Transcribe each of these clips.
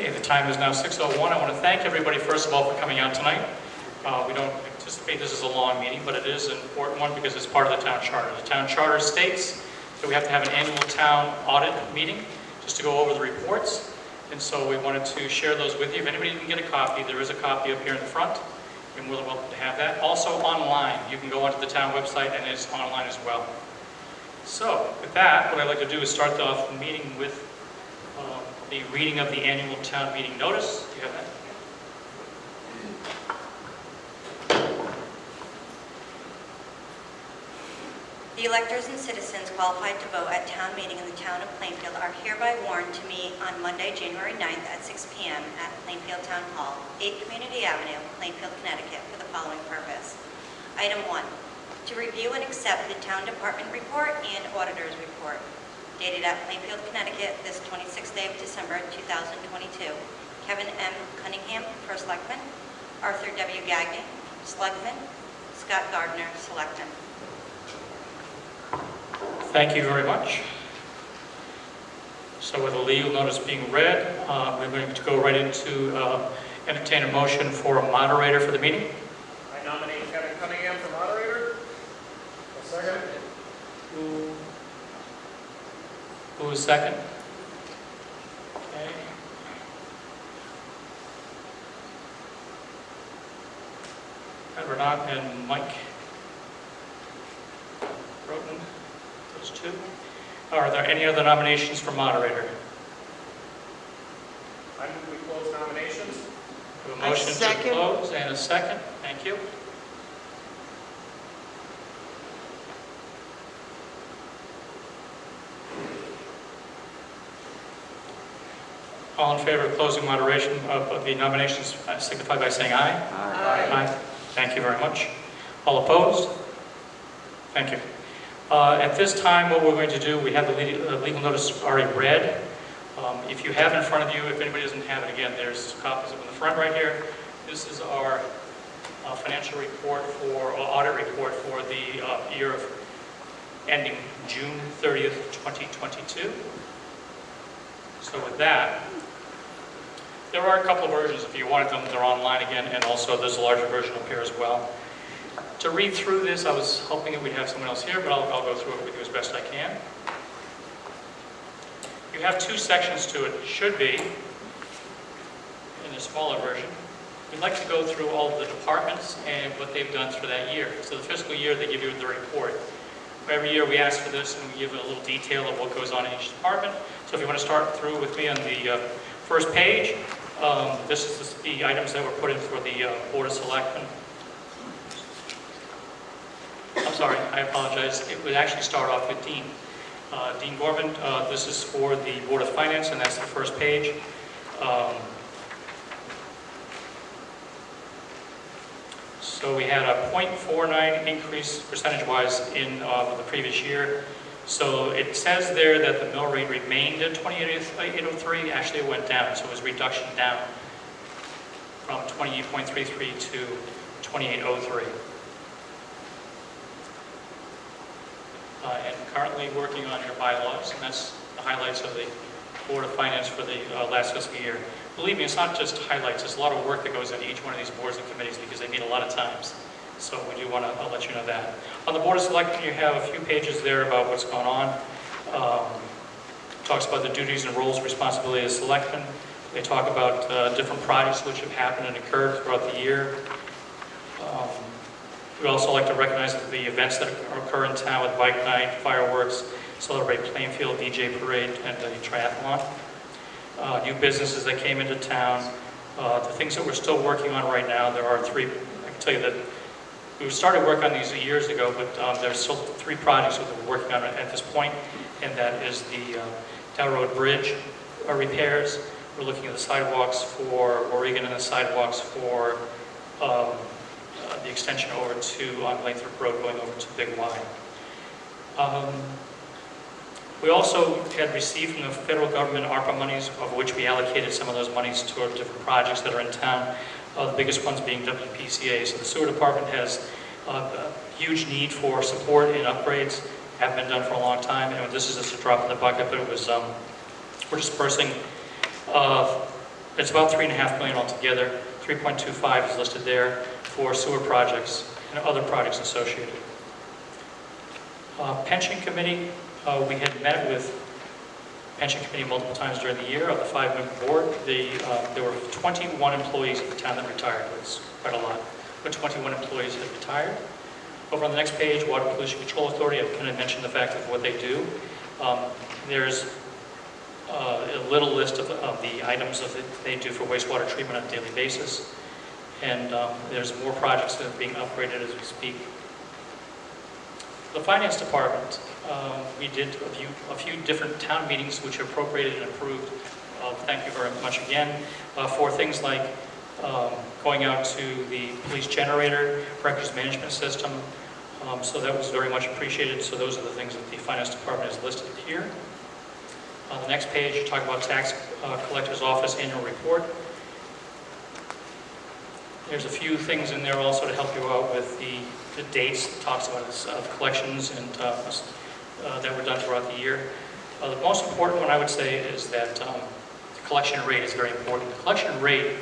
Okay, the time is now 6:01. I want to thank everybody, first of all, for coming out tonight. We don't anticipate this is a long meeting, but it is an important one because it's part of the town charter. The town charter states that we have to have an annual town audit meeting just to go over the reports. And so we wanted to share those with you. If anybody didn't get a copy, there is a copy up here in the front. You're more than welcome to have that. Also online, you can go onto the town website and it's online as well. So with that, what I'd like to do is start off the meeting with the reading of the annual town meeting notice. Do you have that? The electors and citizens qualified to vote at town meeting in the town of Plainfield are hereby warned to meet on Monday, January 9th at 6 p.m. at Plainfield Town Hall, 8 Community Avenue, Plainfield, Connecticut, for the following purpose. Item 1, to review and accept the town department report and auditor's report. Dated at Plainfield, Connecticut, this 26th day of December 2022. Kevin M. Cunningham, First Selectman. Arthur W. Gagnon, Selectman. Scott Gardner, Selectman. Thank you very much. So with the legal notice being read, we're going to go right into entertain a motion for a moderator for the meeting. I nominate Kevin Cunningham for moderator. A second. Who is second? Okay. Renat and Mike Broughton, those two. Are there any other nominations for moderator? I move we close nominations. We have a motion to close and a second. Thank you. All in favor of closing moderation of the nominations signify by saying aye. Aye. Aye. Thank you very much. All opposed? Thank you. At this time, what we're going to do, we have the legal notice already read. If you have in front of you, if anybody doesn't have it, again, there's copies of it in the front right here. This is our financial report or audit report for the year of ending June 30th, 2022. So with that, there are a couple of versions. If you wanted them, they're online again, and also there's a larger version up here as well. To read through this, I was hoping that we'd have someone else here, but I'll go through it with you as best I can. You have two sections to it. It should be, in a smaller version. We'd like to go through all of the departments and what they've done for that year. So the fiscal year, they give you the report. Every year we ask for this and we give a little detail of what goes on in each department. So if you want to start through with me on the first page, this is the items that were put in for the Board of Selectmen. I'm sorry, I apologize. It would actually start off with Dean. Dean Gorman, this is for the Board of Finance, and that's the first page. So we had a 0.49 increase percentage-wise in the previous year. So it says there that the mill rate remained at 28.03. Actually, it went down, so it was reduction down from 28.33 to 28.03. And currently working on your bylaws, and that's the highlights of the Board of Finance for the last fiscal year. Believe me, it's not just highlights, there's a lot of work that goes into each one of these boards and committees because they meet a lot of times. So we do want to let you know that. On the Board of Selectmen, you have a few pages there about what's going on. Talks about the duties and roles, responsibility of selectmen. They talk about different projects which have happened and occurred throughout the year. We also like to recognize the events that occur in town with bike night, fireworks, celebrate Plainfield, DJ parade, and the triathlon. New businesses that came into town. The things that we're still working on right now, there are three. I can tell you that we started work on these years ago, but there's still three projects that we're working on at this point, and that is the Dow Road Bridge repairs. We're looking at the sidewalks for Oregon and the sidewalks for the extension over to on Lathrop Road going over to Big Y. We also had received from the federal government ARPA monies, of which we allocated some of those monies toward different projects that are in town. The biggest ones being WPCA. So the sewer department has a huge need for support and upgrades. Have been done for a long time, and this is just a drop in the bucket. But it was we're dispersing It's about $3.5 million altogether. 3.25 is listed there for sewer projects and other projects associated. Pension committee, we had met with pension committee multiple times during the year. Of the 5-member board, there were 21 employees of the town that retired. It's quite a lot, but 21 employees have retired. Over on the next page, Water Pollution Control Authority, I've kind of mentioned the fact of what they do. There's a little list of the items that they do for wastewater treatment on a daily basis. And there's more projects that are being upgraded as we speak. The finance department, we did a few different town meetings which are appropriated and approved. Thank you very much again for things like going out to the police generator, records management system. So that was very much appreciated. So those are the things that the finance department has listed here. On the next page, you talk about tax collector's office annual report. There's a few things in there also to help you out with the dates. It talks about the collections and that were done throughout the year. The most important one I would say is that the collection rate is very important. The collection rate,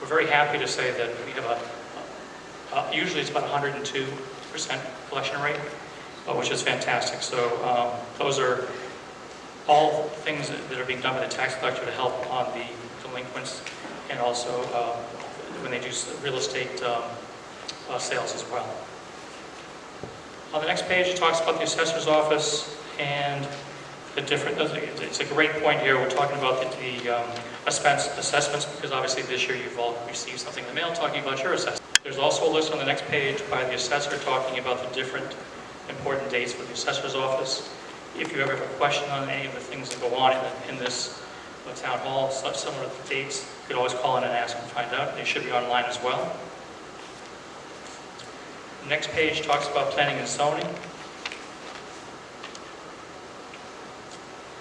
we're very happy to say that we have usually it's about 102% collection rate, which is fantastic. So those are all things that are being done by the tax collector to help on the delinquents, and also when they do real estate sales as well. On the next page, it talks about the assessor's office and the different, it's a great point here. We're talking about the assessments, because obviously this year you've all received something in the mail talking about your assessment. There's also a list on the next page by the assessor talking about the different important dates for the assessor's office. If you ever have a question on any of the things that go on in this town hall, similar to the dates, you could always call in and ask and find out. They should be online as well. The next page talks about planning and zoning.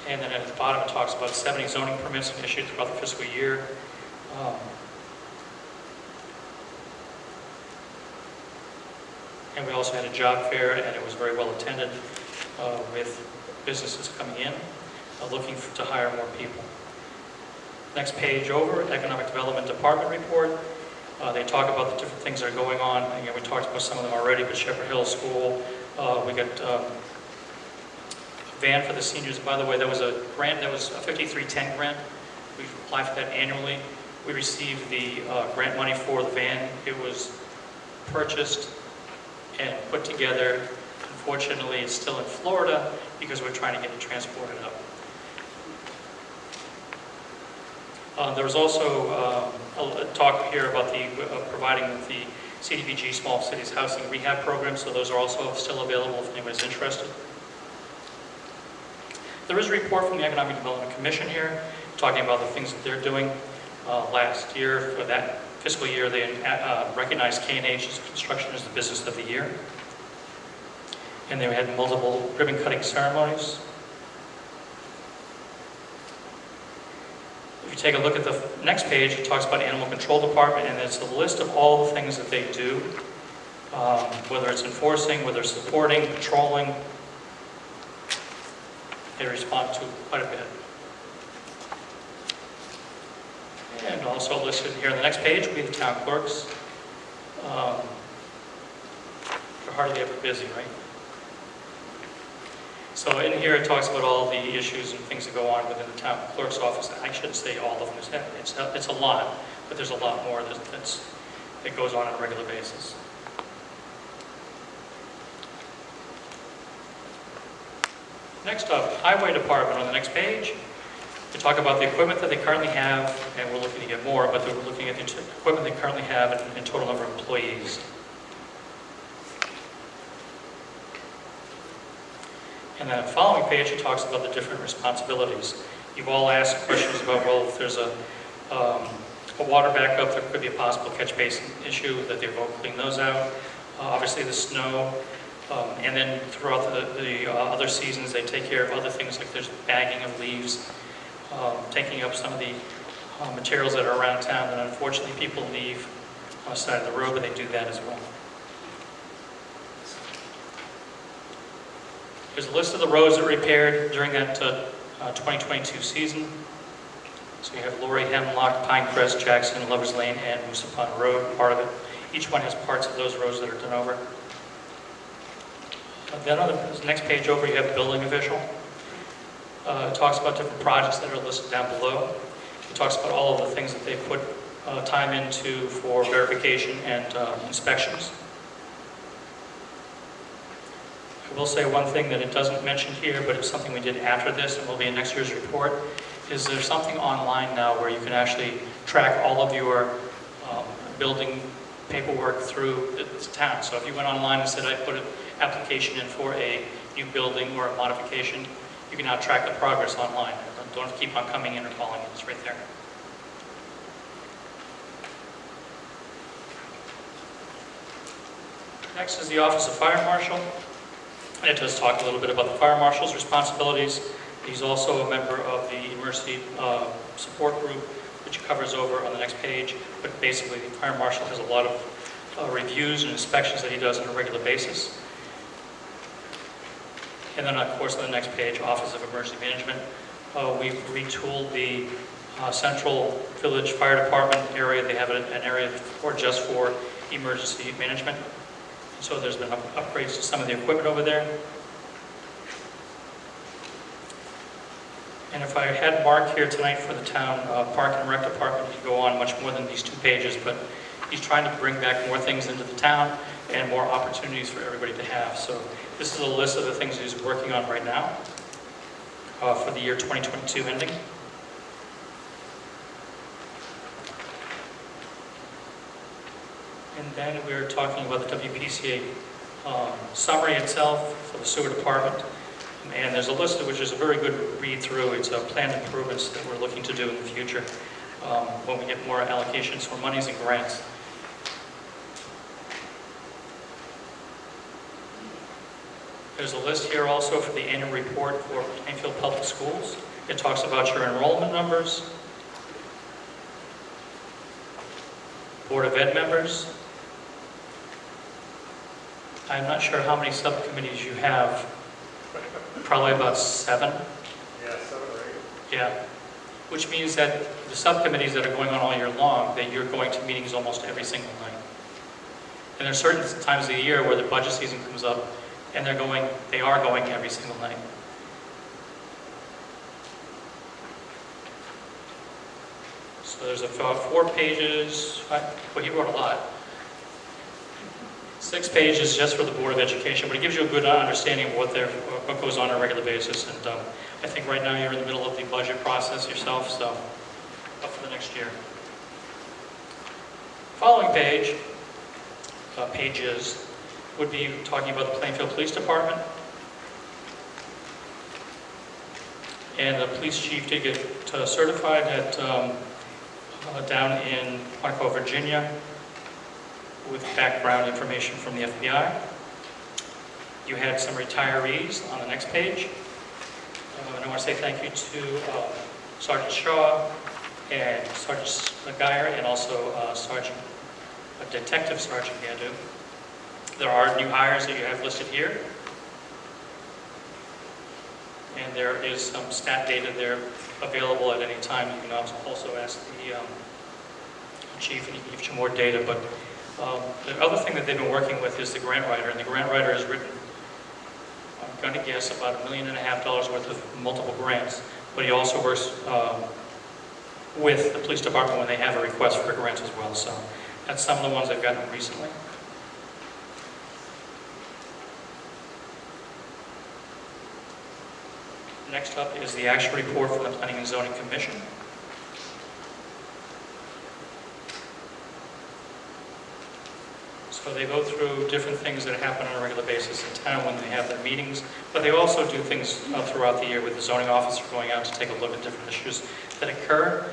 And then at the bottom it talks about 70 zoning permits issued throughout the fiscal year. And we also had a job fair, and it was very well attended with businesses coming in, looking to hire more people. Next page over, Economic Development Department report. They talk about the different things that are going on. Again, we talked about some of them already, but Shepherd Hill School, we got a van for the seniors. By the way, that was a grant, that was a 5310 grant. We apply for that annually. We received the grant money for the van. It was purchased and put together. Unfortunately, it's still in Florida because we're trying to get it transported up. There was also a talk here about the providing the CDBG Small Cities Housing Rehab Program, so those are also still available if anybody's interested. There is a report from the Economic Development Commission here talking about the things that they're doing. Last year, for that fiscal year, they recognized K&H Construction as the business of the year. And they had multiple ribbon cutting ceremonies. If you take a look at the next page, it talks about Animal Control Department, and it's a list of all the things that they do, whether it's enforcing, whether it's supporting, patrolling. They respond to quite a bit. And also listed here on the next page, we have the town clerks. They're hardly ever busy, right? So in here it talks about all the issues and things that go on within the town clerk's office. I shouldn't say all of them. It's a lot, but there's a lot more that goes on a regular basis. Next up, Highway Department on the next page. We talk about the equipment that they currently have, and we're looking to get more, but we're looking at the equipment they currently have and total number of employees. And then the following page, it talks about the different responsibilities. You've all asked questions about, well, if there's a water backup, there could be a possible catch basin issue, that they've all cleaned those out. Obviously the snow, and then throughout the other seasons, they take care of other things like there's bagging of leaves, taking up some of the materials that are around town that unfortunately people leave on the side of the road, but they do that as well. There's a list of the roads that were repaired during that 2022 season. So you have Lori, Hemlock, Pinecrest, Jackson, Lovers Lane, and Moose Pond Road, part of it. Each one has parts of those roads that are done over. Then on the next page over, you have building official. It talks about different projects that are listed down below. It talks about all of the things that they put time into for verification and inspections. I will say one thing that it doesn't mention here, but it's something we did after this and will be in next year's report, is there's something online now where you can actually track all of your building paperwork through the town. So if you went online and said, I put an application in for a new building or a modification, you can now track the progress online. Don't have to keep on coming in or calling it. It's right there. Next is the Office of Fire Marshal. And it does talk a little bit about the Fire Marshal's responsibilities. He's also a member of the Emergency Support Group, which covers over on the next page. But basically, the Fire Marshal has a lot of reviews and inspections that he does on a regular basis. And then, of course, on the next page, Office of Emergency Management. We've retooled the Central Village Fire Department area. They have an area just for emergency management. So there's been upgrades to some of the equipment over there. And if I had Mark here tonight for the town Park and Rec Department, he'd go on much more than these 2 pages, but he's trying to bring back more things into the town and more opportunities for everybody to have. So this is a list of the things he's working on right now for the year 2022 ending. And then we're talking about the WPCA summary itself for the sewer department. And there's a list which is a very good read through. It's planned improvements that we're looking to do in the future when we get more allocations for monies and grants. There's a list here also for the annual report for Plainfield Public Schools. It talks about your enrollment numbers, Board of Ed members. I'm not sure how many subcommittees you have. Probably about 7. Yeah, 7 or 8. Yeah. Which means that the subcommittees that are going on all year long, that you're going to meetings almost every single night. And there's certain times of the year where the budget season comes up and they are going every single night. So there's about 4 pages, well, he wrote a lot. 6 pages just for the Board of Education, but it gives you a good understanding of what goes on a regular basis. And I think right now you're in the middle of the budget process yourself, so up for the next year. Following page, pages, would be talking about the Plainfield Police Department. And the police chief did get certified at down in Quantico, Virginia, with background information from the FBI. You had some retirees on the next page. And I want to say thank you to Sergeant Shaw and Sergeant Geyer and also Detective Sergeant Gandu. There are new hires that you have listed here. And there is some stat data there available at any time. You can also ask the chief and he can give you more data. But the other thing that they've been working with is the grant writer. And the grant writer has written, I'm going to guess, about $1.5 million worth of multiple grants. But he also works with the police department when they have a request for grants as well. So that's some of the ones they've gotten recently. Next up is the actual report from the Planning and Zoning Commission. So they go through different things that happen on a regular basis in town when they have their meetings, but they also do things throughout the year with the zoning officer going out to take a look at different issues that occur.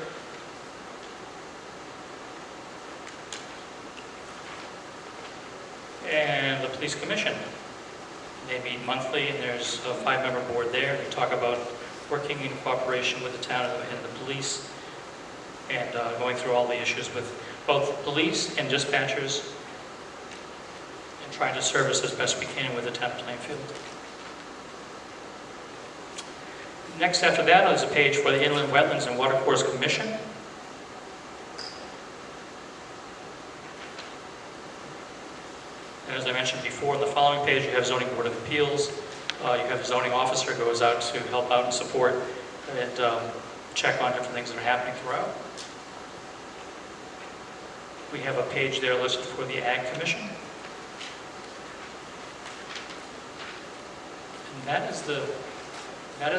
And the Police Commission. They meet monthly, and there's a 5-member board there. They talk about working in cooperation with the town and the police, and going through all the issues with both police and dispatchers, and trying to service as best we can with the town of Plainfield. Next after that is a page for the Inland Wetlands and Watercourse Commission. And as I mentioned before, on the following page you have Zoning Board of Appeals. You have a zoning officer who goes out to help out and support and check on different things that are happening throughout. We have a page there listed for the Ag Commission. And that is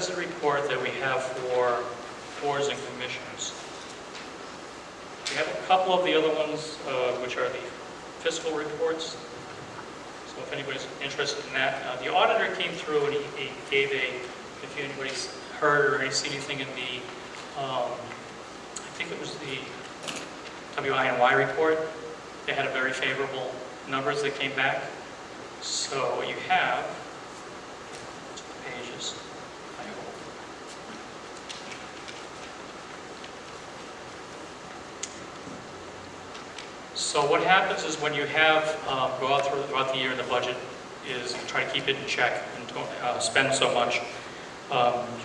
the report that we have for boards and commissions. We have a couple of the other ones, which are the fiscal reports. So if anybody's interested in that, the auditor came through and he gave if anybody's heard or seen anything in the, I think it was the WI&Y report, they had a very favorable numbers that came back. So what you have, pages, I hope. So what happens is when you have go out throughout the year and the budget is try to keep it in check and don't spend so much,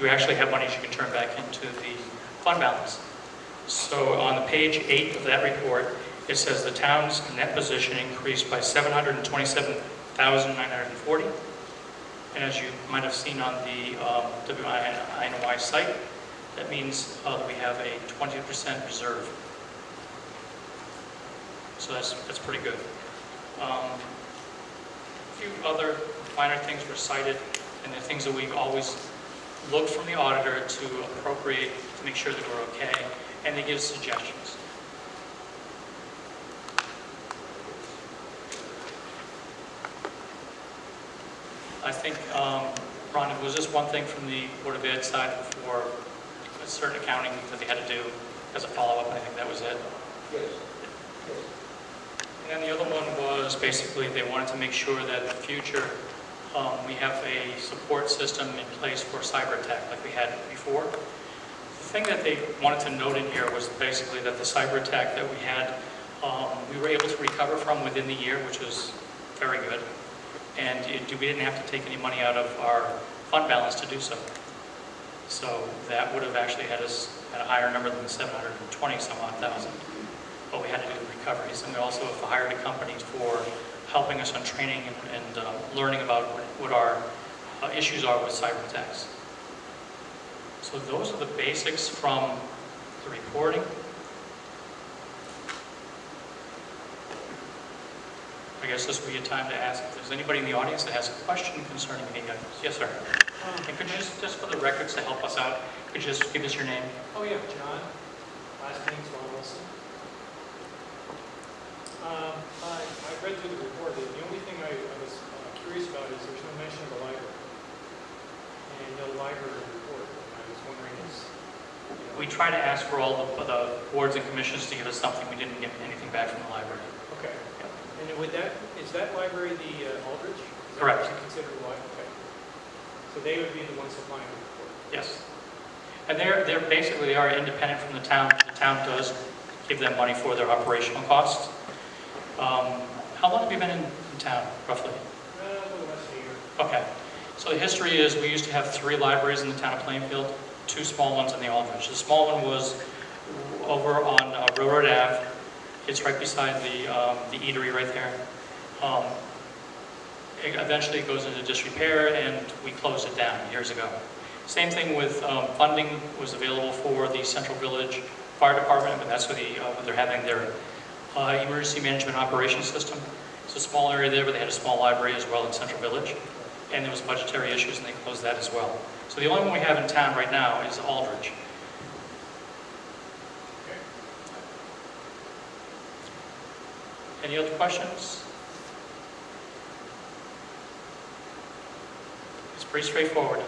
you actually have money you can turn back into the fund balance. So on the page 8 of that report, it says the town's net position increased by $727,940. And as you might have seen on the WI&Y site, that means that we have a 20% reserve. So that's pretty good. A few other minor things were cited, and the things that we've always looked from the auditor to appropriate to make sure that we're okay, and they give suggestions. I think, Ron, was this one thing from the Board of Ed side for a certain accounting that they had to do as a follow-up? I think that was it. Yes. And the other one was basically they wanted to make sure that in the future we have a support system in place for cyber attack like we had before. The thing that they wanted to note in here was basically that the cyber attack that we had, we were able to recover from within the year, which was very good. And we didn't have to take any money out of our fund balance to do so. So that would have actually had us at a higher number than the 720-some-odd-thousand. But we had to do the recoveries. And we also have hired a company for helping us on training and learning about what our issues are with cyber attacks. So those are the basics from the reporting. I guess this will be a time to ask if there's anybody in the audience that has a question concerning any items. Yes, sir. And could you just for the records to help us out, could you just give us your name? Oh yeah, John. Last name's Ron Wilson. I read through the report. The only thing I was curious about is there's no mention of the library. And no library report. And I was wondering We try to ask for all the boards and commissions to give us something. We didn't get anything back from the library. Okay. And is that library the Aldrich? Correct. Is that considered a library? Okay. So they would be the ones supplying the report. Yes. And they're basically they are independent from the town. The town does give them money for their operational costs. How long have you been in town, roughly? A little less than a year. Okay. So the history is we used to have 3 libraries in the town of Plainfield, 2 small ones in the Aldrich. The small one was over on Railroad Ave. It's right beside the eatery right there. Eventually it goes into disrepair and we closed it down years ago. Same thing with funding was available for the Central Village Fire Department, but that's where they're having their emergency management operations system. It's a small area there, but they had a small library as well in Central Village. And there was budgetary issues and they closed that as well. So the only one we have in town right now is Aldrich. Any other questions? It's pretty straightforward.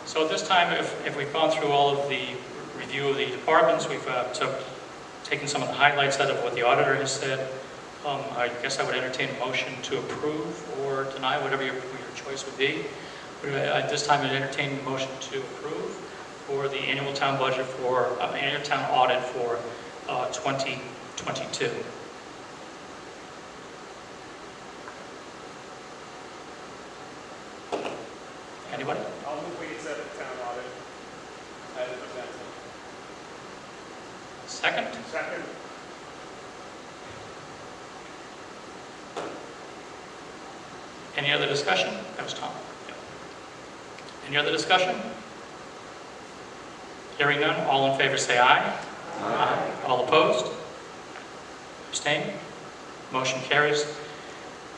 So at this time, if we've gone through all of the review of the departments, we've taken some of the highlights out of what the auditor has said. I guess I would entertain a motion to approve or deny, whatever your choice would be. But at this time, I'd entertain a motion to approve for the annual town budget for annual town audit for 2022. Anybody? I'll move we second? Second. Any other discussion? That was Tom. Yep. Any other discussion? Hearing none, all in favor say aye. Aye. All opposed? Abstain? Motion carries.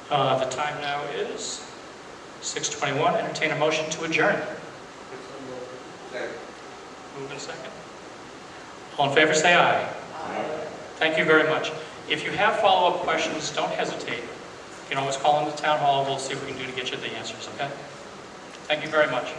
The time now is 6:21. Entertain a motion to adjourn. Second. Move in second. All in favor say aye. Thank you very much. If you have follow-up questions, don't hesitate. You can always call into town hall. We'll see what we can do to get you the answers, okay? Thank you very much.